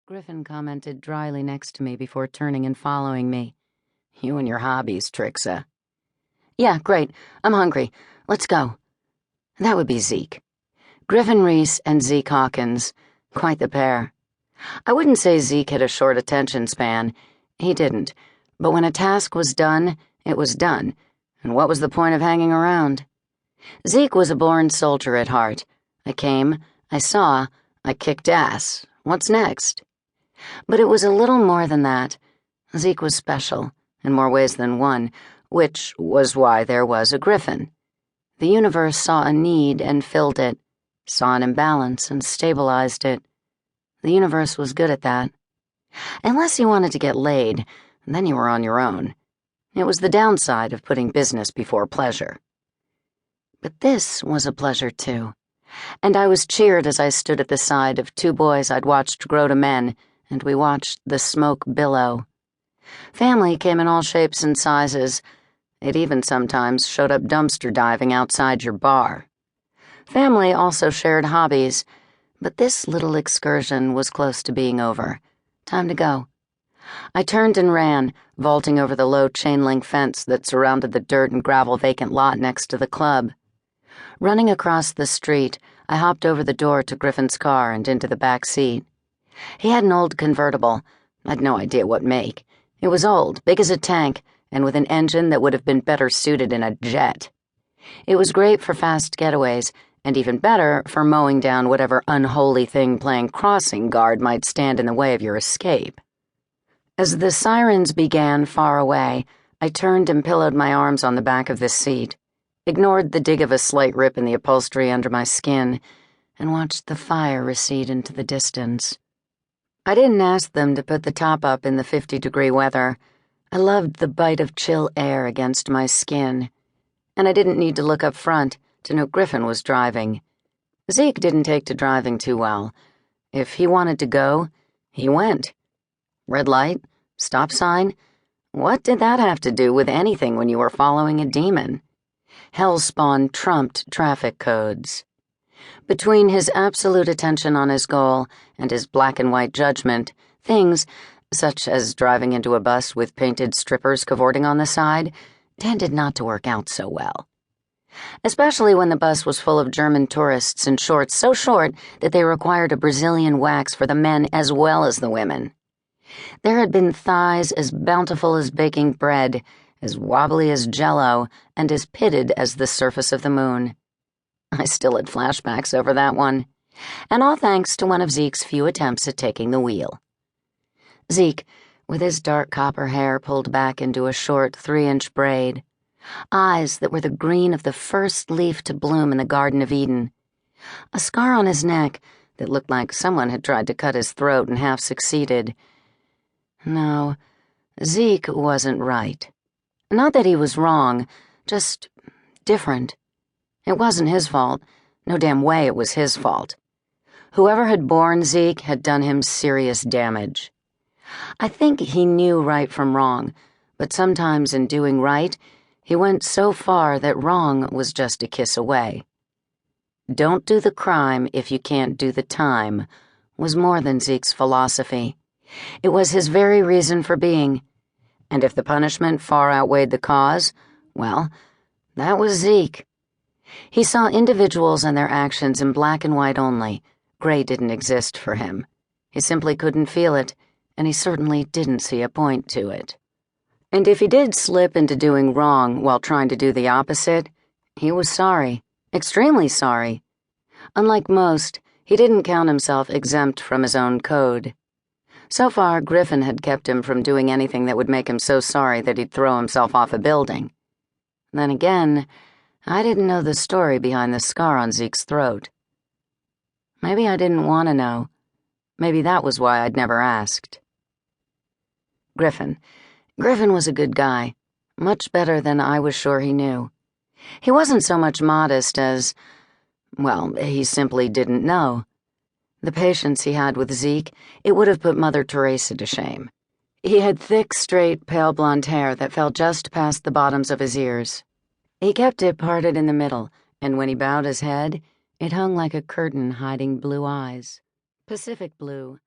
Griffin commented dryly next to me before turning and following me. You and your hobbies, Trixa. Yeah, great. I'm hungry. Let's go. That would be Zeke. Griffin Reese and Zeke Hawkins. Quite the pair. I wouldn't say Zeke had a short attention span. He didn't. But when a task was done, it was done. And what was the point of hanging around? Zeke was a born soldier at heart. I came, I saw, I kicked ass. What's next? But it was a little more than that. Zeke was special, in more ways than one, which was why there was a Griffin. The universe saw a need and filled it, saw an imbalance and stabilized it. The universe was good at that. Unless you wanted to get laid, then you were on your own. It was the downside of putting business before pleasure. But this was a pleasure, too, and I was cheered as I stood at the side of two boys I'd watched grow to men, and we watched the smoke billow. Family came in all shapes and sizes. It even sometimes showed up dumpster diving outside your bar. Family also shared hobbies, but this little excursion was close to being over. Time to go. I turned and ran, vaulting over the low chain-link fence that surrounded the dirt and gravel vacant lot next to the club. Running across the street, I hopped over the door to Griffin's car and into the back seat. He had an old convertible. I'd no idea what make. It was old, big as a tank, and with an engine that would have been better suited in a jet. It was great for fast getaways, and even better for mowing down whatever unholy thing playing crossing guard might stand in the way of your escape. As the sirens began far away, I turned and pillowed my arms on the back of the seat, ignored the dig of a slight rip in the upholstery under my skin, and watched the fire recede into the distance. I didn't ask them to put the top up in the 50-degree weather. I loved the bite of chill air against my skin, and I didn't need to look up front to know Griffin was driving. Zeke didn't take to driving too well. If he wanted to go, he went. Red light? Stop sign? What did that have to do with anything when you were following a demon? Hellspawn trumped traffic codes. Between his absolute attention on his goal and his black and white judgment, things, such as driving into a bus with painted strippers cavorting on the side, tended not to work out so well. Especially when the bus was full of German tourists in shorts so short that they required a Brazilian wax for the men as well as the women. There had been thighs as bountiful as baking bread, as wobbly as Jell-O, and as pitted as the surface of the moon. I still had flashbacks over that one, and all thanks to one of Zeke's few attempts at taking the wheel. Zeke, with his dark copper hair pulled back into a short 3-inch braid, eyes that were the green of the first leaf to bloom in the Garden of Eden, a scar on his neck that looked like someone had tried to cut his throat and half succeeded. No, Zeke wasn't right. Not that he was wrong, just different. It wasn't his fault. No damn way it was his fault. Whoever had born Zeke had done him serious damage. I think he knew right from wrong, but sometimes in doing right, he went so far that wrong was just a kiss away. Don't do the crime if you can't do the time was more than Zeke's philosophy. It was his very reason for being. And if the punishment far outweighed the cause, well, that was Zeke. He saw individuals and their actions in black and white only. Gray didn't exist for him. He simply couldn't feel it, and he certainly didn't see a point to it. And if he did slip into doing wrong while trying to do the opposite, he was sorry, extremely sorry. Unlike most, he didn't count himself exempt from his own code. So far, Griffin had kept him from doing anything that would make him so sorry that he'd throw himself off a building. Then again, I didn't know the story behind the scar on Zeke's throat. Maybe I didn't want to know. Maybe that was why I'd never asked. Griffin was a good guy, much better than I was sure he knew. He wasn't so much modest as, well, he simply didn't know. The patience he had with Zeke, it would have put Mother Teresa to shame. He had thick, straight, pale blonde hair that fell just past the bottoms of his ears. He kept it parted in the middle, and when he bowed his head, it hung like a curtain hiding blue eyes. Pacific blue,